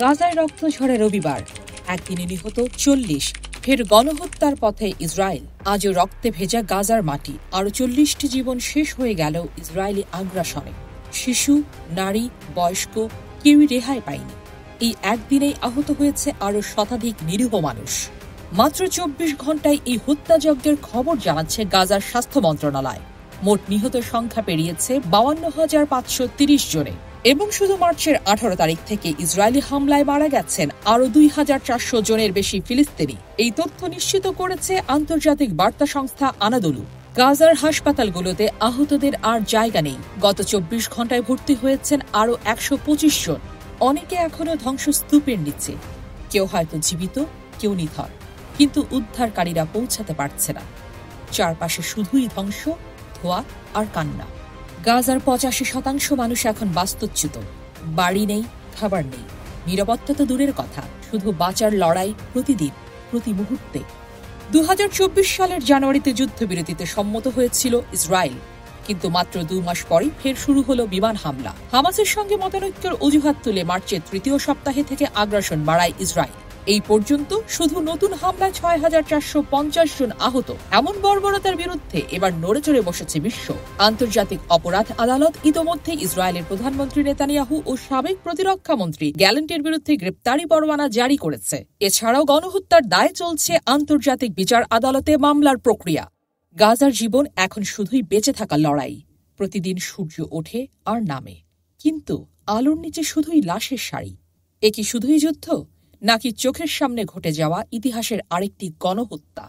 গাজায় রক্ত ঝরে রবিবার, একদিনে নিহত ৪০, ফের গণহত্যার পথে ইসরায়েল। আজও রক্তে ভেজা গাজার মাটি, আরও ৪০টি জীবন শেষ হয়ে গেল ইসরায়েলি আগ্রাসনে। শিশু, নারী, বয়স্ক কেউই রেহাই পায়নি। এই একদিনেই আহত হয়েছে আরও শতাধিক নিরীহ মানুষ। মাত্র ২৪ ঘণ্টায় এই হত্যাযজ্ঞের খবর জানাচ্ছে গাজার স্বাস্থ্য মন্ত্রণালয়। মোট নিহত সংখ্যা পেরিয়েছে ৫২,৫৩০ জনে। এবং শুধু মার্চের ১৮ তারিখ থেকে ইসরায়েলি হামলায় মারা গেছেন আরও ২,৪০০ জনের বেশি ফিলিস্তিনি। এই তথ্য নিশ্চিত করেছে আন্তর্জাতিক বার্তা সংস্থা আনাদোলু। গাজার হাসপাতালগুলোতে আহতদের আর জায়গা নেই। গত ২৪ ঘণ্টায় ভর্তি হয়েছেন আরও ১২৫ জন। অনেকে এখনও ধ্বংসস্তূপের নিচে, কেউ হয়তো জীবিত, কেউ নিথর। কিন্তু উদ্ধারকারীরা পৌঁছাতে পারছে না। চারপাশে শুধুই ধ্বংস, ধোঁয়া আর কান্না। গাজার ৮৫% মানুষ এখন বাস্তুচ্যুত। বাড়ি নেই, খাবার নেই, নিরাপত্তা তো দূরের কথা, শুধু বাঁচার লড়াই প্রতিদিন, প্রতি মুহূর্তে। ২০২৪ সালের জানুয়ারিতে যুদ্ধবিরতিতে সম্মত হয়েছিল ইসরায়েল, কিন্তু মাত্র ২ মাস পরই ফের শুরু হলো বিমান হামলা। হামাসের সঙ্গে মতানৈক্যের অজুহাত তুলে মার্চের ৩য় সপ্তাহে থেকে আগ্রাসন বাড়ায় ইসরায়েল। এই পর্যন্ত শুধু নতুন হামলায় ৬,৪৫০ জন আহত। এমন বর্বরতার বিরুদ্ধে এবার নড়েচড়ে বসেছে বিশ্ব। আন্তর্জাতিক অপরাধ আদালত ইতোমধ্যে ইসরায়েলের প্রধানমন্ত্রী নেতানিয়াহু ও সাবেক প্রতিরক্ষা মন্ত্রী গ্যালেন্টের বিরুদ্ধে গ্রেপ্তারি পরোয়ানা জারি করেছে। এছাড়াও গণহত্যার দায়ে চলছে আন্তর্জাতিক বিচার আদালতে মামলার প্রক্রিয়া। গাজার জীবন এখন শুধুই বেঁচে থাকার লড়াই। প্রতিদিন সূর্য ওঠে আর নামে, কিন্তু আলোর নিচে শুধুই লাশের সারি। এ কি শুধুই যুদ্ধ, নাকি চোখের সামনে ঘটে যাওয়া ইতিহাসের আরেকটি গণহত্যা?